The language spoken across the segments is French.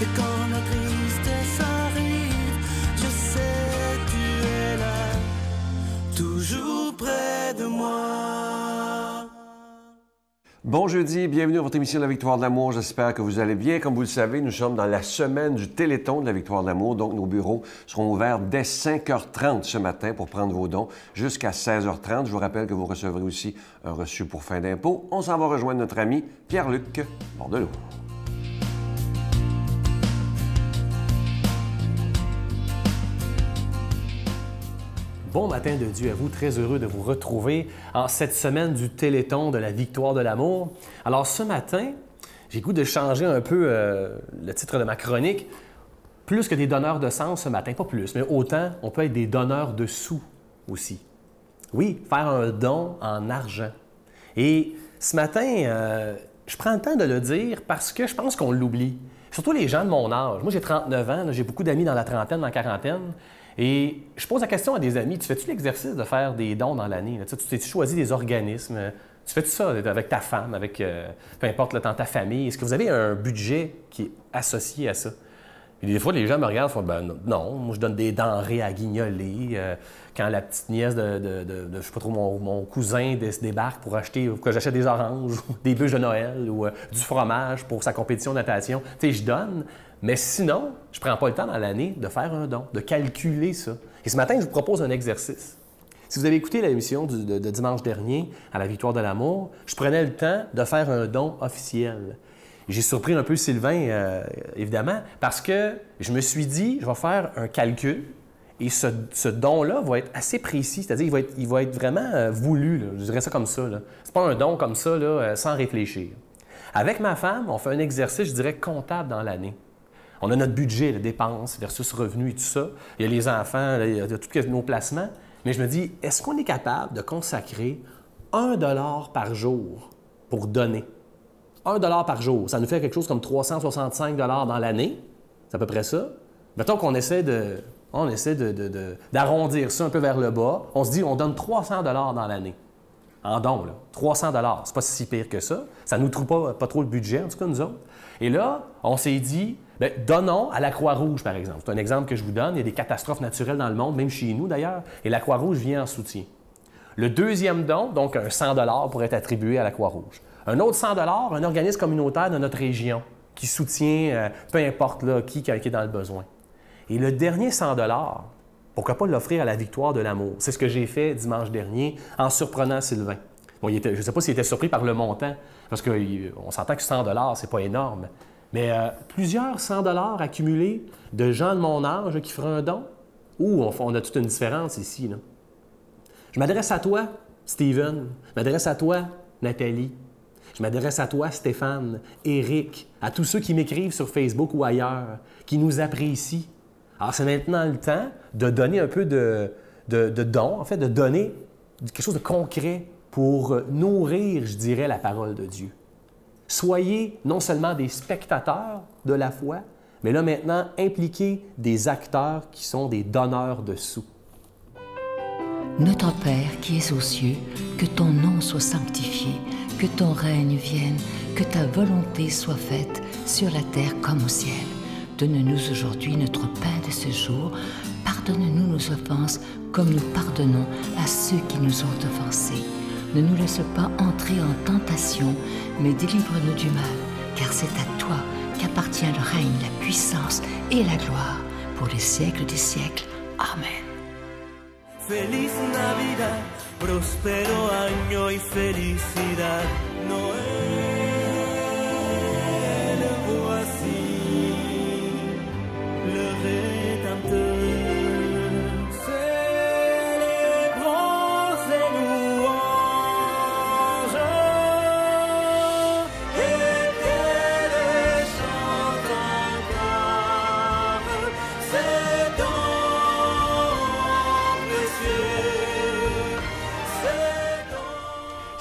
Et quand la tristesse arrive, je sais tu es là, toujours près de moi. Bon jeudi, bienvenue à votre émission de la Victoire de l'amour. J'espère que vous allez bien. Comme vous le savez, nous sommes dans la semaine du Téléthon de la Victoire de l'amour. Donc, nos bureaux seront ouverts dès 5h30 ce matin pour prendre vos dons jusqu'à 16h30. Je vous rappelle que vous recevrez aussi un reçu pour fin d'impôt. On s'en va rejoindre notre ami Pierre-Luc Bordelot. Bon matin de Dieu à vous, très heureux de vous retrouver en cette semaine du Téléthon de la Victoire de l'amour. Alors ce matin, j'ai le goût de changer un peu le titre de ma chronique. Plus que des donneurs de sens ce matin, pas plus, mais autant on peut être des donneurs de sous aussi. Oui, faire un don en argent. Et ce matin, je prends le temps de le dire parce que je pense qu'on l'oublie. Surtout les gens de mon âge. Moi j'ai 39 ans, j'ai beaucoup d'amis dans la trentaine, dans la quarantaine. Et je pose la question à des amis, tu fais-tu l'exercice de faire des dons dans l'année? Tu t'es-tu choisi des organismes? Tu fais-tu ça avec ta femme, avec peu importe dans ta famille? Est-ce que vous avez un budget qui est associé à ça? Et des fois, les gens me regardent et font ben non, moi je donne des denrées à guignoler. Quand la petite nièce je sais pas trop, mon cousin débarque pour acheter, que j'achète des oranges, ou des bûches de Noël ou du fromage pour sa compétition de natation, tu sais, je donne. Mais sinon, je ne prends pas le temps dans l'année de faire un don, de calculer ça. Et ce matin, je vous propose un exercice. Si vous avez écouté l'émission de dimanche dernier, à la Victoire de l'amour, je prenais le temps de faire un don officiel. J'ai surpris un peu Sylvain, évidemment, parce que je me suis dit, je vais faire un calcul et ce don-là va être assez précis, c'est-à-dire il va être vraiment voulu, là. Je dirais ça comme ça. Ce n'est pas un don comme ça, là, sans réfléchir. Avec ma femme, on fait un exercice, je dirais, comptable dans l'année. On a notre budget, les dépenses versus revenus et tout ça. Il y a les enfants, il y a tous nos placements. Mais je me dis, est-ce qu'on est capable de consacrer 1 $ par jour pour donner? 1 $ par jour, ça nous fait quelque chose comme 365 $ dans l'année. C'est à peu près ça. Mettons qu'on essaie d'arrondir ça un peu vers le bas. On se dit, on donne 300 $ dans l'année. En don, là. 300 $. C'est pas si pire que ça. Ça ne nous trouve pas trop le budget, en tout cas, nous autres. Et là, on s'est dit, bien, donnons à la Croix-Rouge, par exemple. C'est un exemple que je vous donne. Il y a des catastrophes naturelles dans le monde, même chez nous d'ailleurs, et la Croix-Rouge vient en soutien. Le deuxième don, donc un 100 $ pourrait être attribué à la Croix-Rouge. Un autre 100 $, un organisme communautaire de notre région qui soutient, peu importe là, qui est dans le besoin. Et le dernier 100 $, pourquoi pas l'offrir à la Victoire de l'amour? C'est ce que j'ai fait dimanche dernier en surprenant Sylvain. Bon, je ne sais pas s'il était surpris par le montant, parce qu'on s'entend que 100 $, c'est pas énorme. Mais plusieurs 100 $ accumulés de gens de mon âge qui feraient un don, on a toute une différence ici, là. Je m'adresse à toi, Steven. Je m'adresse à toi, Nathalie. Je m'adresse à toi, Stéphane, Éric, à tous ceux qui m'écrivent sur Facebook ou ailleurs, qui nous apprécient. Alors, c'est maintenant le temps de donner un peu de dons, en fait, de donner quelque chose de concret pour nourrir, je dirais, la parole de Dieu. Soyez non seulement des spectateurs de la foi, mais là maintenant, impliquez des acteurs qui sont des donneurs de sous. Notre Père qui es aux cieux, que ton nom soit sanctifié, que ton règne vienne, que ta volonté soit faite sur la terre comme au ciel. Donne-nous aujourd'hui notre pain de ce jour. Pardonne-nous nos offenses comme nous pardonnons à ceux qui nous ont offensés. Ne nous laisse pas entrer en tentation, mais délivre-nous du mal, car c'est à toi qu'appartient le règne, la puissance et la gloire pour les siècles des siècles. Amen. Feliz Navidad, prospero año y felicidad. Noël, voici le Rédempteur. Célébrons ses louanges et qu'elle chante encore ses dons précieux.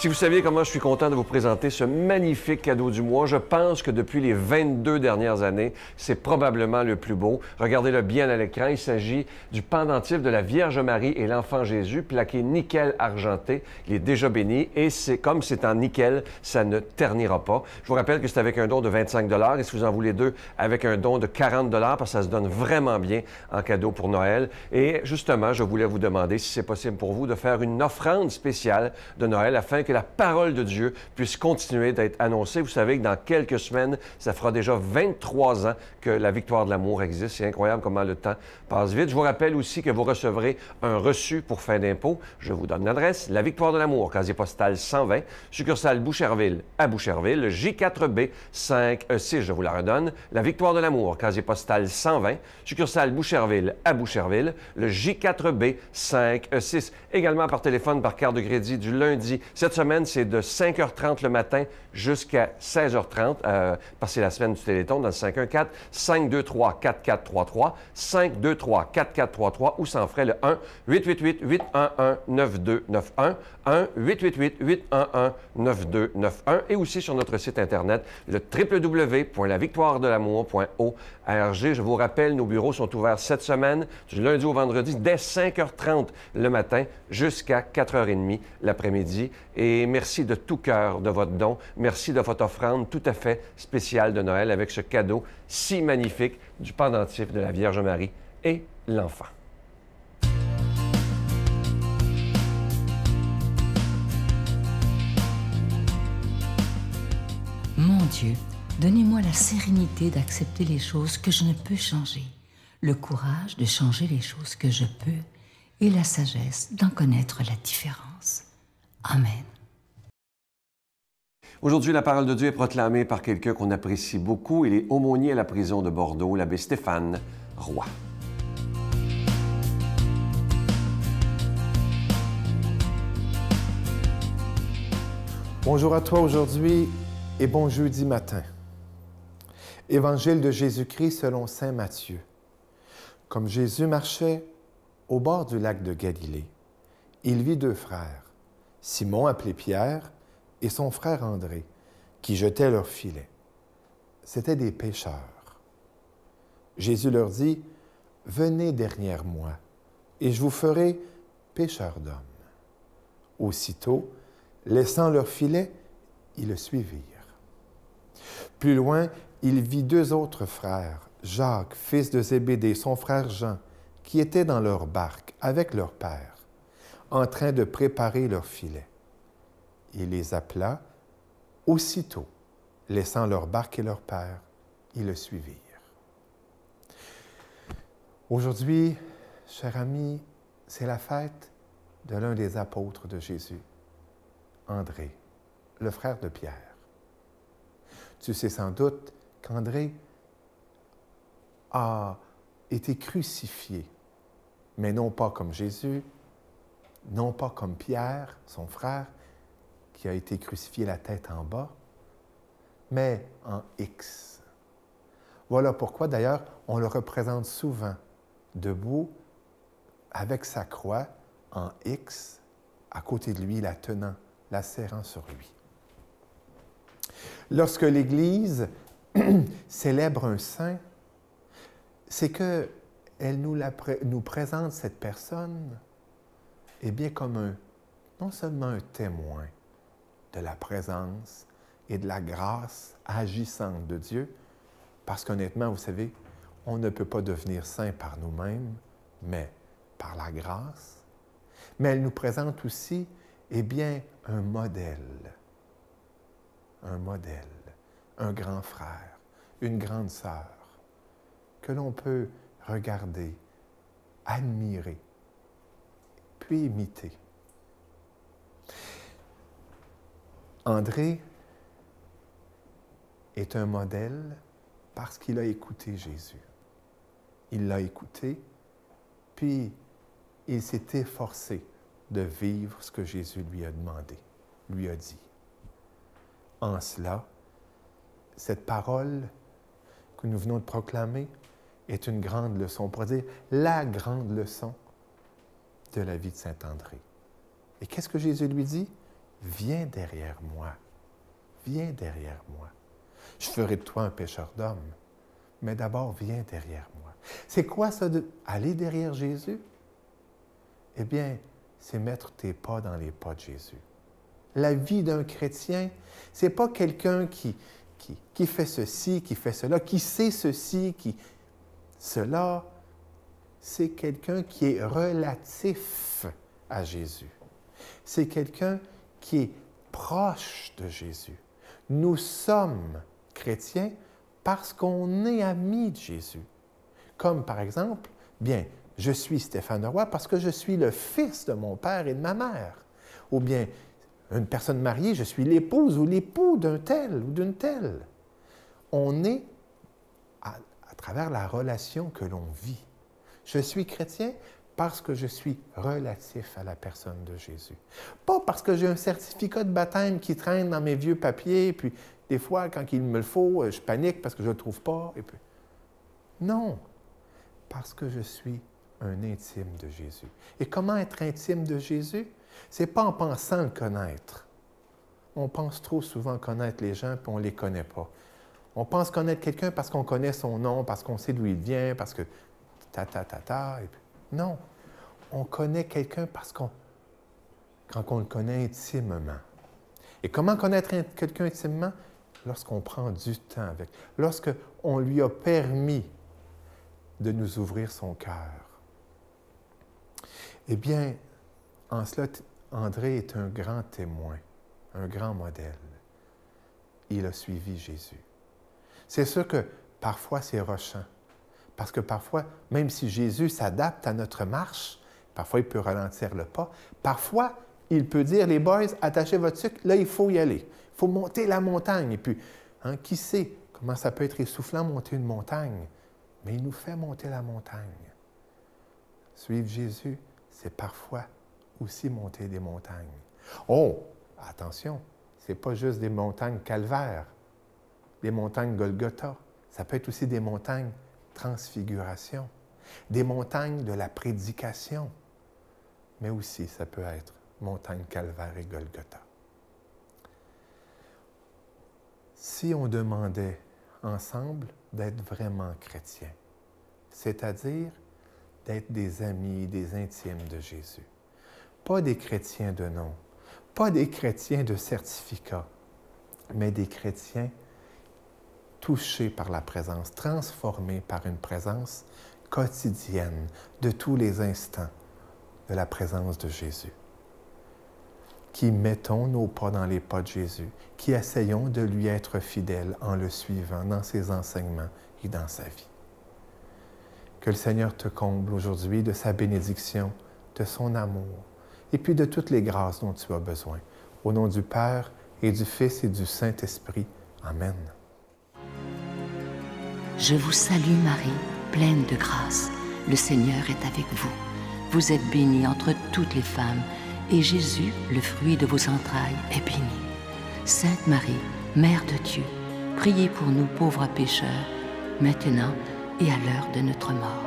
Si vous saviez comment je suis content de vous présenter ce magnifique cadeau du mois, je pense que depuis les 22 dernières années, c'est probablement le plus beau. Regardez-le bien à l'écran. Il s'agit du pendentif de la Vierge Marie et l'Enfant Jésus, plaqué nickel argenté. Il est déjà béni et comme c'est en nickel, ça ne ternira pas. Je vous rappelle que c'est avec un don de 25 et si vous en voulez deux, avec un don de 40 parce que ça se donne vraiment bien en cadeau pour Noël. Et justement, je voulais vous demander si c'est possible pour vous de faire une offrande spéciale de Noël afin que la parole de Dieu puisse continuer d'être annoncée. Vous savez que dans quelques semaines, ça fera déjà 23 ans que la Victoire de l'amour existe. C'est incroyable comment le temps passe vite. Je vous rappelle aussi que vous recevrez un reçu pour fin d'impôt. Je vous donne l'adresse. La Victoire de l'amour, casier postal 120, succursale Boucherville à Boucherville, J4B 5E6. Je vous la redonne. La Victoire de l'amour, casier postal 120, succursale Boucherville à Boucherville, le J4B 5E6. Également par téléphone, par carte de crédit du lundi. Cette semaine, c'est de 5h30 le matin jusqu'à 16h30, parce que c'est la semaine du Téléthon dans le 514-523-4433, 523-4433 ou sans frais le 1-888-811-9291, 1-888-811-9291 et aussi sur notre site Internet, le www.lavictoiredelamour.org. Je vous rappelle, nos bureaux sont ouverts cette semaine, du lundi au vendredi, dès 5h30 le matin jusqu'à 4h30 l'après-midi. Et merci de tout cœur de votre don. Merci de votre offrande tout à fait spéciale de Noël avec ce cadeau si magnifique du pendentif de la Vierge Marie et l'enfant. Mon Dieu, donnez-moi la sérénité d'accepter les choses que je ne peux changer, le courage de changer les choses que je peux et la sagesse d'en connaître la différence. Amen. Aujourd'hui, la parole de Dieu est proclamée par quelqu'un qu'on apprécie beaucoup. Il est aumônier à la prison de Bordeaux, l'abbé Stéphane Roy. Bonjour à toi aujourd'hui et bon jeudi matin. Évangile de Jésus-Christ selon saint Matthieu. Comme Jésus marchait au bord du lac de Galilée, il vit deux frères, Simon appelé Pierre et son frère André, qui jetaient leurs filets. C'étaient des pêcheurs. Jésus leur dit, « Venez derrière moi, et je vous ferai pêcheurs d'hommes. » Aussitôt, laissant leurs filets, ils le suivirent. Plus loin, il vit deux autres frères, Jacques, fils de Zébédée, son frère Jean, qui étaient dans leur barque avec leur père, en train de préparer leurs filets. Il les appela. Aussitôt, laissant leur barque et leur père, ils le suivirent. Aujourd'hui, chers amis, c'est la fête de l'un des apôtres de Jésus, André, le frère de Pierre. Tu sais sans doute qu'André a été crucifié, mais non pas comme Jésus, non pas comme Pierre, son frère, qui a été crucifié la tête en bas, mais en X. Voilà pourquoi, d'ailleurs, on le représente souvent debout, avec sa croix en X, à côté de lui, la tenant, la serrant sur lui. Lorsque l'Église célèbre un saint, c'est qu'elle nous présente cette personne bien comme non seulement un témoin de la présence et de la grâce agissante de Dieu, parce qu'honnêtement, vous savez, on ne peut pas devenir saint par nous-mêmes, mais par la grâce. Mais elle nous présente aussi, un modèle, un grand frère, une grande sœur, que l'on peut regarder, admirer, puis imiter. André est un modèle parce qu'il a écouté Jésus. Il l'a écouté, puis il s'est efforcé de vivre ce que Jésus lui a demandé, lui a dit. En cela, cette parole que nous venons de proclamer est une grande leçon, on pourrait dire la grande leçon de la vie de saint André. Et qu'est-ce que Jésus lui dit? viens derrière moi. Viens derrière moi. Je ferai de toi un pêcheur d'hommes, mais d'abord, viens derrière moi. C'est quoi ça, aller derrière Jésus? Eh bien, c'est mettre tes pas dans les pas de Jésus. La vie d'un chrétien, c'est pas quelqu'un qui fait ceci, qui fait cela, qui sait ceci, cela. C'est quelqu'un qui est relatif à Jésus. C'est quelqu'un qui est proche de Jésus. Nous sommes chrétiens parce qu'on est amis de Jésus. Comme par exemple, bien, je suis Stéphane Roy parce que je suis le fils de mon père et de ma mère. Ou bien, une personne mariée, je suis l'épouse ou l'époux d'un tel ou d'une telle. On est à travers la relation que l'on vit. Je suis chrétien parce que je suis relatif à la personne de Jésus. Pas parce que j'ai un certificat de baptême qui traîne dans mes vieux papiers, puis des fois, quand il me le faut, je panique parce que je ne le trouve pas. Et puis... Non, parce que je suis un intime de Jésus. Et comment être intime de Jésus? Ce n'est pas en pensant le connaître. On pense trop souvent connaître les gens, puis on ne les connaît pas. On pense connaître quelqu'un parce qu'on connaît son nom, parce qu'on sait d'où il vient, parce que et puis... Non, on connaît quelqu'un parce quand on le connaît intimement. Et comment connaître quelqu'un intimement? Lorsqu'on prend du temps avec, lorsqu'on lui a permis de nous ouvrir son cœur. Eh bien, en cela, André est un grand témoin, un grand modèle. Il a suivi Jésus. C'est sûr que parfois c'est rochant, parce que parfois, même si Jésus s'adapte à notre marche, parfois il peut ralentir le pas, parfois il peut dire, les boys, attachez votre sucre, là il faut y aller. Il faut monter la montagne. Et puis, qui sait comment ça peut être essoufflant monter une montagne? Mais il nous fait monter la montagne. Suivre Jésus, c'est parfois aussi monter des montagnes. Oh, attention, ce n'est pas juste des montagnes calvaires, des montagnes Golgotha. Ça peut être aussi des montagnes transfiguration, des montagnes de la prédication. Mais aussi, ça peut être montagne calvaire et Golgotha. Si on demandait ensemble d'être vraiment chrétiens, c'est-à-dire d'être des amis, des intimes de Jésus, pas des chrétiens de nom, pas des chrétiens de certificat, mais des chrétiens touchés par la présence, transformés par une présence quotidienne de tous les instants de la présence de Jésus. Qui mettons nos pas dans les pas de Jésus, qui essayons de lui être fidèles en le suivant dans ses enseignements et dans sa vie. Que le Seigneur te comble aujourd'hui de sa bénédiction, de son amour, et puis de toutes les grâces dont tu as besoin. Au nom du Père et du Fils et du Saint-Esprit. Amen. Je vous salue Marie, pleine de grâce. Le Seigneur est avec vous. Vous êtes bénie entre toutes les femmes, et Jésus, le fruit de vos entrailles, est béni. Sainte Marie, Mère de Dieu, priez pour nous pauvres pécheurs, maintenant et à l'heure de notre mort.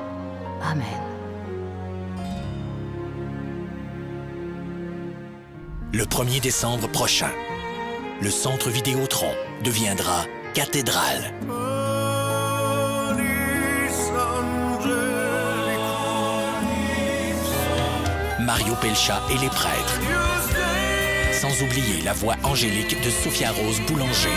Amen. Le 1er décembre prochain, le centre Vidéotron deviendra cathédrale. Mario Pelcha et les prêtres. Sans oublier la voix angélique de Sophia Rose Boulanger.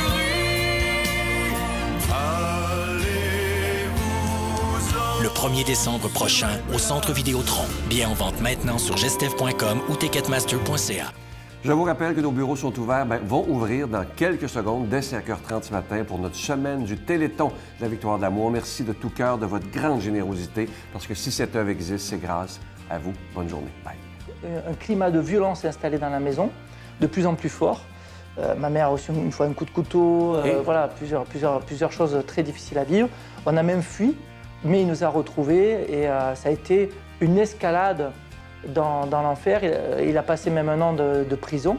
Le 1er décembre prochain au centre Vidéotron. Billets en vente maintenant sur gestev.com ou ticketmaster.ca. Je vous rappelle que nos bureaux sont ouverts, vont ouvrir dans quelques secondes, dès 5h30 ce matin, pour notre semaine du Téléthon de la Victoire de l'Amour. Merci de tout cœur de votre grande générosité, parce que si cette œuvre existe, c'est grâce à vous. Bonne journée. Bye. Un climat de violence est installé dans la maison, de plus en plus fort. Ma mère a reçu une fois un coup de couteau, voilà, plusieurs choses très difficiles à vivre. On a même fui, mais il nous a retrouvés et ça a été une escalade dans l'enfer. Il a passé même un an de prison.